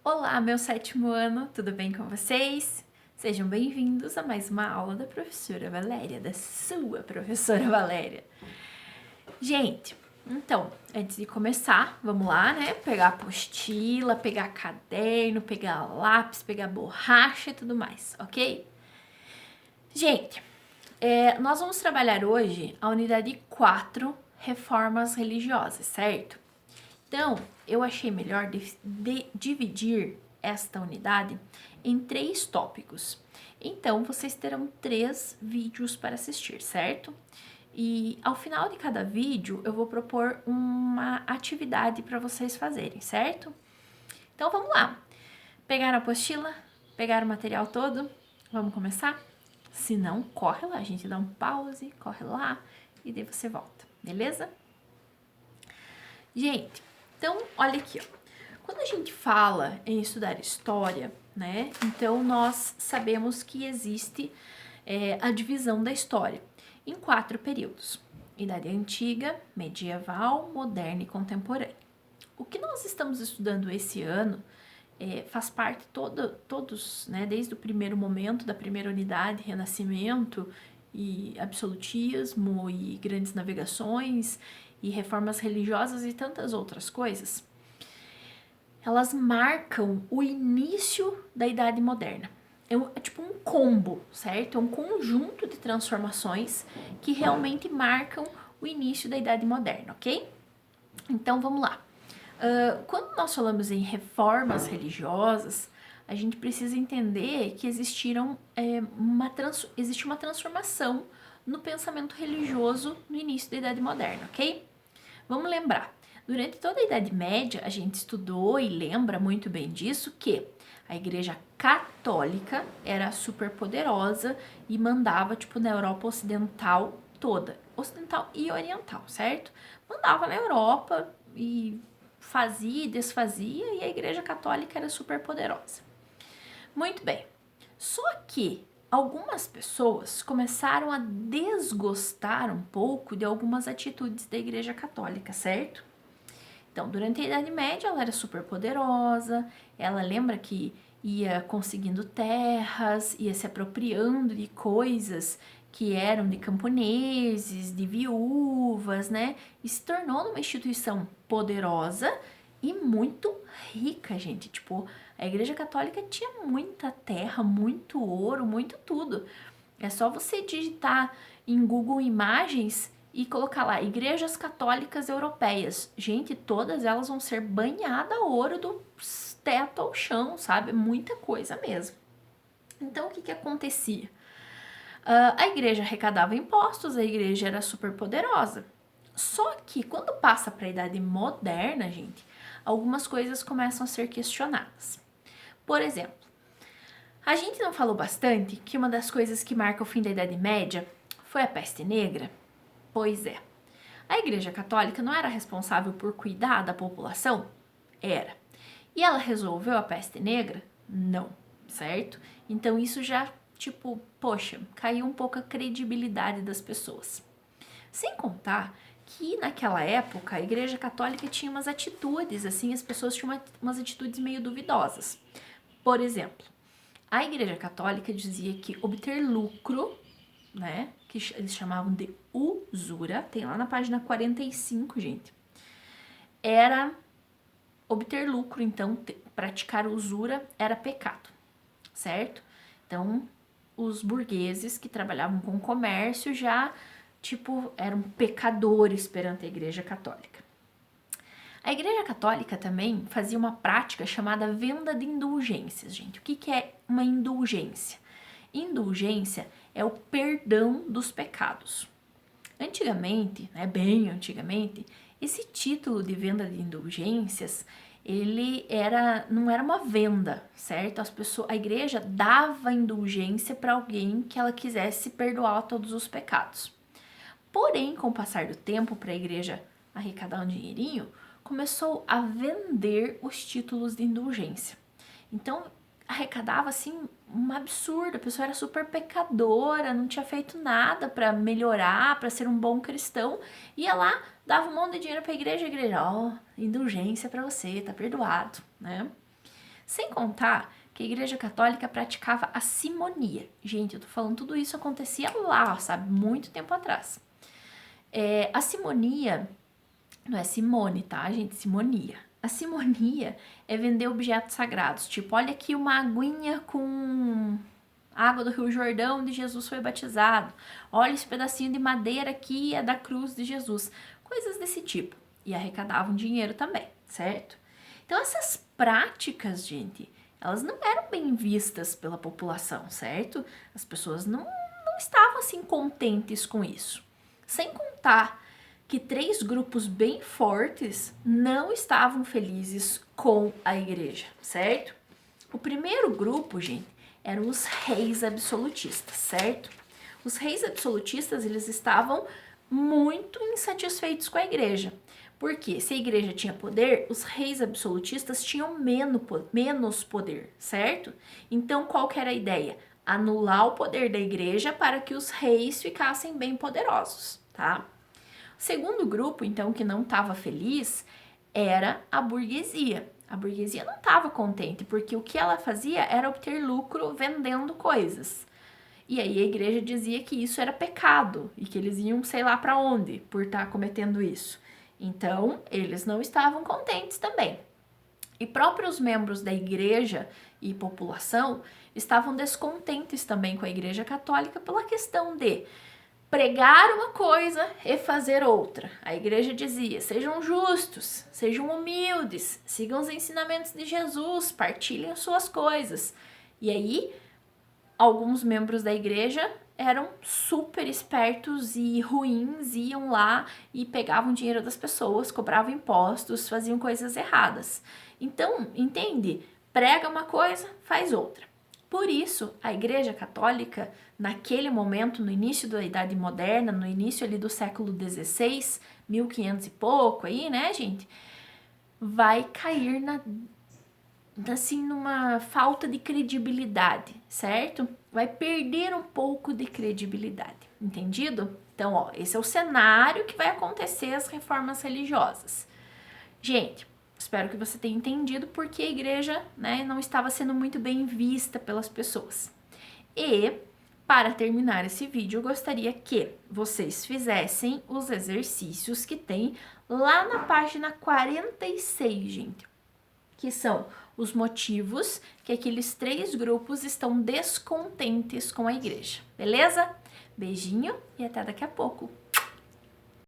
Olá, meu sétimo ano, tudo bem com vocês? Sejam bem-vindos a mais uma aula da professora Valéria, da sua professora Valéria. Gente, então, antes de começar, vamos lá, né? Pegar a apostila, pegar caderno, pegar lápis, pegar borracha e tudo mais, ok? Gente, nós vamos trabalhar hoje a unidade 4, reformas religiosas, certo? Então, eu achei melhor dividir esta unidade em 3 tópicos. Então, vocês terão 3 vídeos para assistir, certo? E ao final de cada vídeo, eu vou propor uma atividade para vocês fazerem, certo? Então, vamos lá. Pegaram a apostila? Pegaram o material todo? Vamos começar? Se não, corre lá, a gente dá um pause, corre lá e daí você volta, beleza? Gente, então olha aqui, ó. Quando a gente fala em estudar história, né? Então nós sabemos que existe a divisão da história em 4 períodos: Idade Antiga, Medieval, Moderna e Contemporânea. O que nós estamos estudando esse ano faz parte todos, né, desde o primeiro momento da primeira unidade, Renascimento e Absolutismo e Grandes Navegações e reformas religiosas e tantas outras coisas. Elas marcam o início da Idade Moderna. É tipo um combo, certo? É um conjunto de transformações que realmente marcam o início da Idade Moderna, ok? Então vamos lá. Quando nós falamos em reformas religiosas, a gente precisa entender que existe uma transformação no pensamento religioso no início da Idade Moderna, ok? Vamos lembrar, durante toda a Idade Média, a gente estudou e lembra muito bem disso que a Igreja Católica era super poderosa e mandava, tipo, na Europa Ocidental toda, ocidental e oriental, certo? Mandava na Europa e fazia e desfazia, e a Igreja Católica era super poderosa. Muito bem. Só que algumas pessoas começaram a desgostar um pouco de algumas atitudes da Igreja Católica, certo? Então, durante a Idade Média, ela era super poderosa, ela lembra que ia conseguindo terras, ia se apropriando de coisas que eram de camponeses, de viúvas, né? E se tornou uma instituição poderosa e muito rica, gente. Tipo, a Igreja Católica tinha muita terra, muito ouro, muito tudo. É só você digitar em Google Imagens e colocar lá igrejas católicas europeias. Gente, todas elas vão ser banhadas a ouro do teto ao chão, sabe? Muita coisa mesmo. Então, o que acontecia? A igreja arrecadava impostos, a igreja era super poderosa. Só que quando passa para a idade moderna, gente, algumas coisas começam a ser questionadas. Por exemplo, a gente não falou bastante que uma das coisas que marca o fim da Idade Média foi a peste negra? Pois é. A Igreja Católica não era responsável por cuidar da população? Era. E ela resolveu a peste negra? Não, certo? Então isso já, tipo, poxa, caiu um pouco a credibilidade das pessoas. Sem contar que naquela época a Igreja Católica tinha umas atitudes, assim, as pessoas tinham umas atitudes meio duvidosas. Por exemplo, a Igreja Católica dizia que obter lucro, né, que eles chamavam de usura, tem lá na página 45, gente, era obter lucro, então praticar usura era pecado, certo? Então, os burgueses que trabalhavam com comércio já, tipo, eram pecadores perante a Igreja Católica. A Igreja Católica também fazia uma prática chamada venda de indulgências, gente. O que é uma indulgência? Indulgência é o perdão dos pecados. Antigamente, né, bem antigamente, esse título de venda de indulgências, não era uma venda, certo? A igreja dava indulgência para alguém que ela quisesse perdoar todos os pecados. Porém, com o passar do tempo, para a igreja arrecadar um dinheirinho, começou a vender os títulos de indulgência. Então, arrecadava assim um absurdo, a pessoa era super pecadora, não tinha feito nada para melhorar, para ser um bom cristão, ia lá, dava um monte de dinheiro para a igreja, indulgência para você, tá perdoado, né? Sem contar que a Igreja Católica praticava a simonia. Gente, eu tô falando tudo isso acontecia lá, sabe? Muito tempo atrás. A simonia, não é Simone, tá, gente? Simonia. A simonia é vender objetos sagrados. Tipo, olha aqui uma aguinha com água do Rio Jordão onde Jesus foi batizado. Olha esse pedacinho de madeira aqui, é da cruz de Jesus. Coisas desse tipo. E arrecadavam dinheiro também, certo? Então, essas práticas, gente, elas não eram bem vistas pela população, certo? As pessoas não estavam, assim, contentes com isso. Sem contar que 3 grupos bem fortes não estavam felizes com a igreja, certo? O primeiro grupo, gente, eram os reis absolutistas, certo? Os reis absolutistas, eles estavam muito insatisfeitos com a igreja. Porque se a igreja tinha poder, os reis absolutistas tinham menos poder, certo? Então, qual que era a ideia? Anular o poder da igreja para que os reis ficassem bem poderosos, tá? O segundo grupo, então, que não estava feliz, era a burguesia. A burguesia não estava contente, porque o que ela fazia era obter lucro vendendo coisas. E aí a igreja dizia que isso era pecado e que eles iam sei lá para onde por estar cometendo isso. Então, eles não estavam contentes também. E próprios membros da igreja e população estavam descontentes também com a igreja católica pela questão de pregar uma coisa e fazer outra. A igreja dizia: sejam justos, sejam humildes, sigam os ensinamentos de Jesus, partilhem suas coisas. E aí, alguns membros da igreja eram super espertos e ruins, iam lá e pegavam dinheiro das pessoas, cobravam impostos, faziam coisas erradas. Então, entende? Prega uma coisa, faz outra. Por isso, a Igreja Católica, naquele momento, no início da Idade Moderna, no início ali do século XVI, 1500 e pouco aí, né, gente? Vai cair numa falta de credibilidade, certo? Vai perder um pouco de credibilidade, entendido? Então, ó, esse é o cenário que vai acontecer as reformas religiosas. Gente, espero que você tenha entendido porque a igreja, né, não estava sendo muito bem vista pelas pessoas. E, para terminar esse vídeo, eu gostaria que vocês fizessem os exercícios que tem lá na página 46, gente, que são os motivos que aqueles 3 grupos estão descontentes com a igreja, beleza? Beijinho e até daqui a pouco!